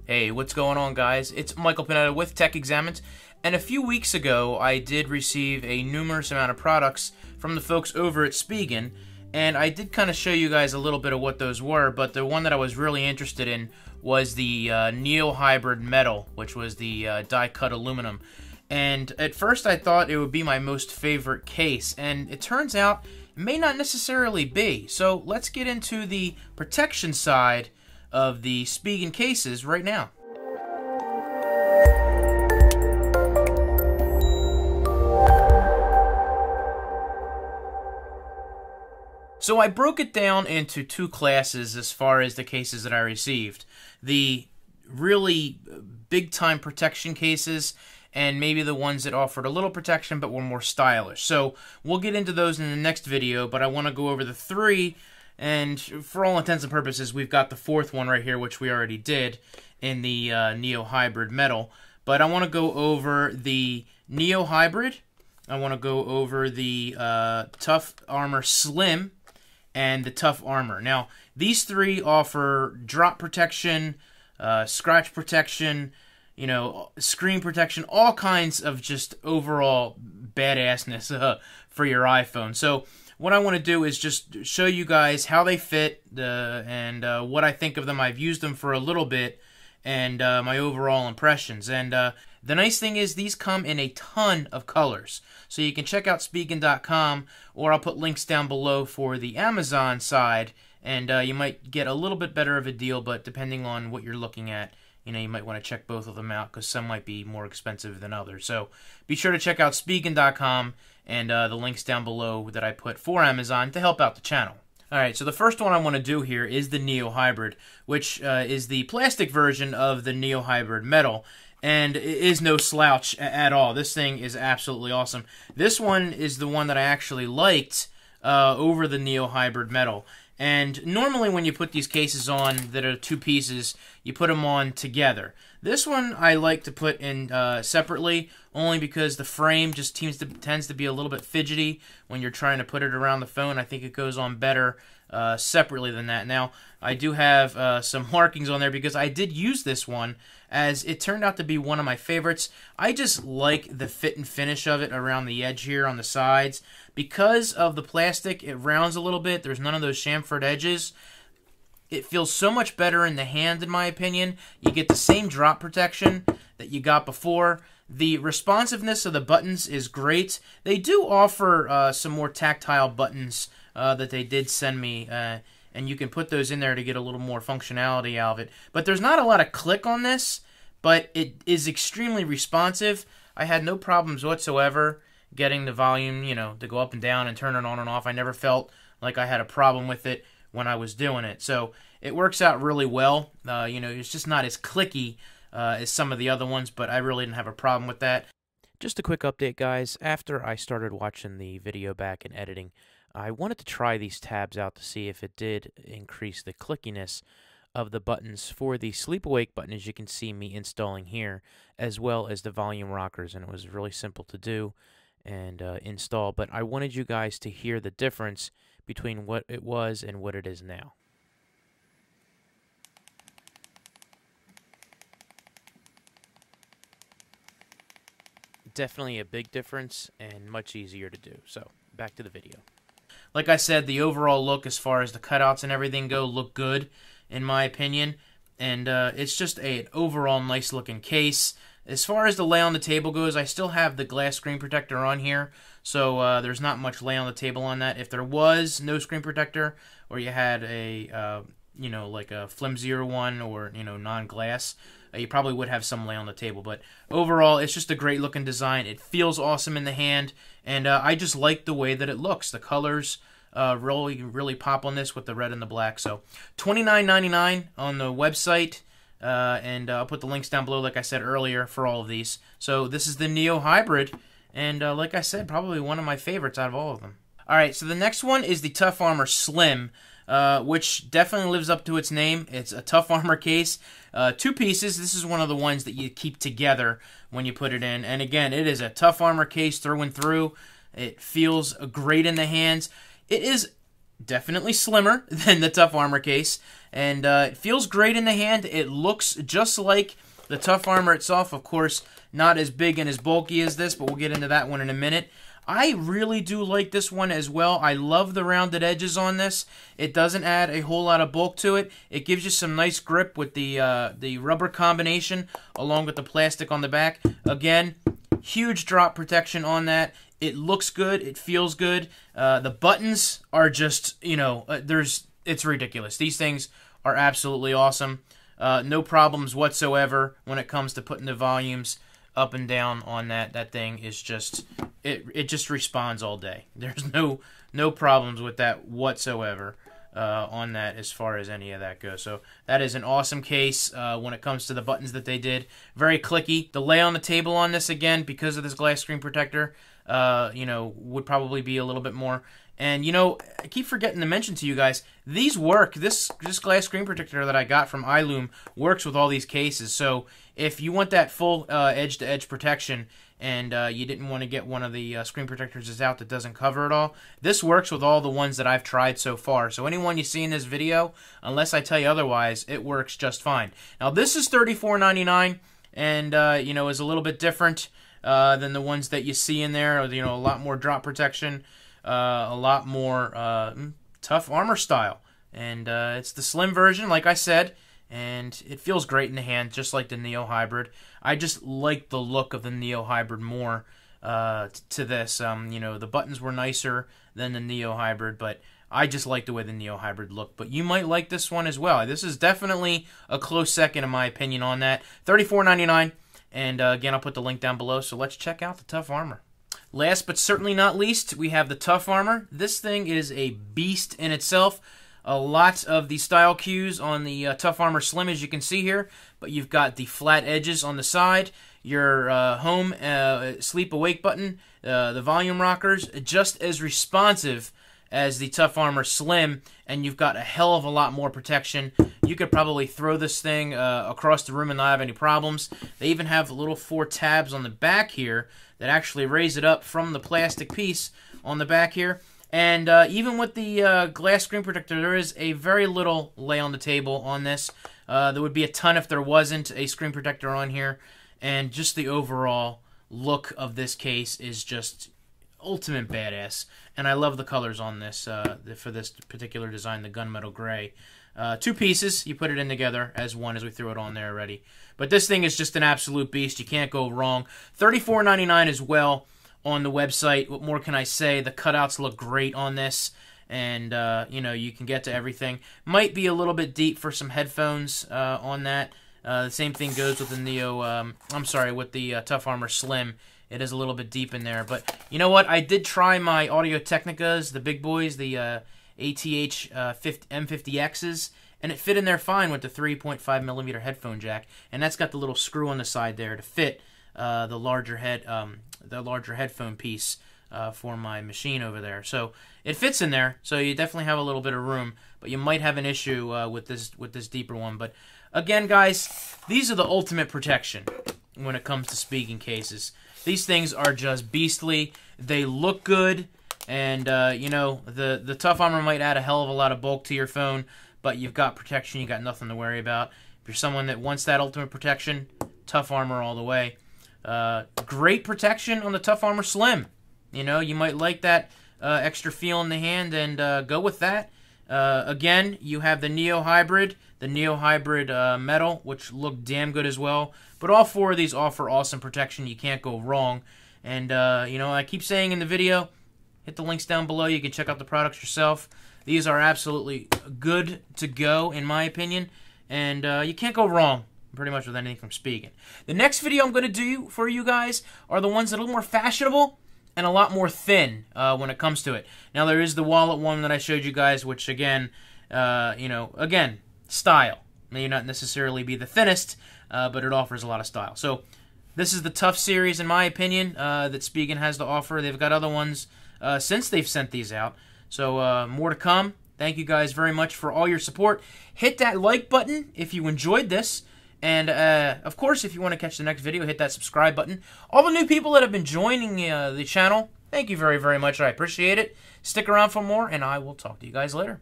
Hey, what's going on, guys? It's Michael Pineda with Tech Examined, and a few weeks ago I did receive a numerous amount of products from the folks over at Spigen, and I did kind of show you guys a little bit of what those were, but the one that I was really interested in was the Neo Hybrid Metal, which was the die-cut aluminum. And at first I thought it would be my most favorite case, and it turns out it may not necessarily be. So let's get into the protection side of the Spigen cases right now. So I broke it down into two classes as far as the cases that I received. The really big-time protection cases, and maybe the ones that offered a little protection but were more stylish. So we'll get into those in the next video, but I want to go over the three. And for all intents and purposes, we've got the fourth one right here, which we already did in the Neo Hybrid Metal. But I want to go over the Neo Hybrid. I want to go over the Tough Armor Slim and the Tough Armor. Now, these three offer drop protection, scratch protection, you know, screen protection, all kinds of just overall badassness for your iPhone. So what I want to do is just show you guys how they fit and what I think of them. I've used them for a little bit, and my overall impressions. And the nice thing is these come in a ton of colors. So you can check out Spigen.com, or I'll put links down below for the Amazon side, and you might get a little bit better of a deal, but depending on what you're looking at, you know, you might want to check both of them out because some might be more expensive than others. So be sure to check out Spigen.com and the links down below that I put for Amazon to help out the channel. Alright, so the first one I want to do here is the Neo Hybrid, which is the plastic version of the Neo Hybrid Metal, and it is no slouch at all. This thing is absolutely awesome. This one is the one that I actually liked over the Neo Hybrid Metal. And normally when you put these cases on that are two pieces, you put them on together. This one I like to put in separately, only because the frame just tends to be a little bit fidgety when you're trying to put it around the phone. I think it goes on better separately than that. Now, I do have some markings on there because I did use this one, as it turned out to be one of my favorites. I just like the fit and finish of it around the edge here on the sides. Because of the plastic, it rounds a little bit. There's none of those chamfered edges. It feels so much better in the hand, in my opinion. You get the same drop protection that you got before. The responsiveness of the buttons is great. They do offer some more tactile buttons that they did send me, and you can put those in there to get a little more functionality out of it. But there's not a lot of click on this, but it is extremely responsive. I had no problems whatsoever getting the volume, you know, to go up and down and turn it on and off. I never felt like I had a problem with it when I was doing it. So it works out really well. You know, it's just not as clicky as some of the other ones, but I really didn't have a problem with that. Just a quick update, guys. After I started watching the video back and editing, I wanted to try these tabs out to see if it did increase the clickiness of the buttons for the sleep awake button, as you can see me installing here, as well as the volume rockers, and it was really simple to do and install. But I wanted you guys to hear the difference between what it was and what it is now. Definitely a big difference and much easier to do. So back to the video. Like I said, the overall look as far as the cutouts and everything go look good in my opinion, and it's just an overall nice looking case. As far as the lay on the table goes, I still have the glass screen protector on here, so there's not much lay on the table on that. If there was no screen protector, or you had a you know, like a flimsier one, or, you know, non-glass, you probably would have some lay on the table. But overall, it's just a great looking design. It feels awesome in the hand, and I just like the way that it looks. The colors really pop on this with the red and the black. So $29.99 on the website, and I'll put the links down below, like I said earlier, for all of these. So this is the Neo Hybrid, and like I said, probably one of my favorites out of all of them. Alright, so the next one is the Tough Armor Slim, which definitely lives up to its name. It's a Tough Armor case, two pieces. This is one of the ones that you keep together when you put it in. And again, it is a Tough Armor case through and through. It feels great in the hands. It is definitely slimmer than the Tough Armor case, and it feels great in the hand. It looks just like the Tough Armor itself, of course, not as big and as bulky as this, but we'll get into that one in a minute. I really do like this one as well. I love the rounded edges on this. It doesn't add a whole lot of bulk to it. It gives you some nice grip with the rubber combination along with the plastic on the back. Again, huge drop protection on that. It looks good. It feels good. The buttons are just, you know, it's ridiculous. These things are absolutely awesome. No problems whatsoever when it comes to putting the volumes up and down on that. That thing is just, it just responds all day. There's no problems with that whatsoever on that as far as any of that goes. So that is an awesome case when it comes to the buttons that they did. Very clicky. The lay on the table on this, again, because of this glass screen protector, you know, would probably be a little bit more. And, you know, I keep forgetting to mention to you guys, these work. This glass screen protector that I got from iLoom works with all these cases. So if you want that full edge-to-edge protection and you didn't want to get one of the screen protectors that's out that doesn't cover it all, this works with all the ones that I've tried so far. So anyone you see in this video, unless I tell you otherwise, it works just fine. Now, this is $34.99 and, you know, is a little bit different than the ones that you see in there. You know, a lot more drop protection. A lot more Tough Armor style, and it's the slim version, like I said, and it feels great in the hand, just like the Neo Hybrid. I just like the look of the Neo Hybrid more to this. You know, the buttons were nicer than the Neo Hybrid, but I just like the way the Neo Hybrid looked. But you might like this one as well. This is definitely a close second, in my opinion, on that. $34.99, and again, I'll put the link down below. So let's check out the Tough Armor. Last but certainly not least, we have the Tough Armor. This thing is a beast in itself. A lot of the style cues on the Tough Armor Slim, as you can see here, but you've got the flat edges on the side, your home sleep awake button, the volume rockers, just as responsive as the Tough Armor Slim, and you've got a hell of a lot more protection. You could probably throw this thing across the room and not have any problems. They even have little 4 tabs on the back here that actually raise it up from the plastic piece on the back here. And even with the glass screen protector, there is a very little lay on the table on this. There would be a ton if there wasn't a screen protector on here. And just the overall look of this case is just ultimate badass. And I love the colors on this for this particular design, the gunmetal gray. 2 pieces, you put it in together as one, as we threw it on there already. But this thing is just an absolute beast. You can't go wrong. $34.99 as well on the website. What more can I say? The cutouts look great on this. And, you know, you can get to everything. Might be a little bit deep for some headphones on that. The same thing goes with the with the Tough Armor Slim. It is a little bit deep in there. But you know what? I did try my Audio-Technicas, the big boys, the ATH M50Xs, and it fit in there fine with the 3.5mm headphone jack, and that's got the little screw on the side there to fit the larger headphone piece for my machine over there. So it fits in there, so you definitely have a little bit of room, but you might have an issue with this deeper one. But again, guys, these are the ultimate protection when it comes to Spigen cases. These things are just beastly. They look good. And, you know, the Tough Armor might add a hell of a lot of bulk to your phone, but you've got protection, you got nothing to worry about. If you're someone that wants that ultimate protection, Tough Armor all the way. Great protection on the Tough Armor Slim. You know, you might like that extra feel in the hand, and go with that. Again, you have the Neo Hybrid Metal, which look damn good as well. But all 4 of these offer awesome protection. You can't go wrong. And, you know, I keep saying in the video, hit the links down below. You can check out the products yourself. These are absolutely good to go, in my opinion. And you can't go wrong pretty much with anything from Spigen. The next video I'm going to do for you guys are the ones that are a little more fashionable and a lot more thin when it comes to it. Now, there is the wallet one that I showed you guys, which, again, you know, again, style. May not necessarily be the thinnest, but it offers a lot of style. So this is the Tough series, in my opinion, that Spigen has to offer. They've got other ones since they've sent these out. So more to come. Thank you guys very much for all your support. Hit that like button if you enjoyed this. And, of course, if you want to catch the next video, hit that subscribe button. All the new people that have been joining the channel, Thank you very, very much. I appreciate it. Stick around for more, and I will talk to you guys later.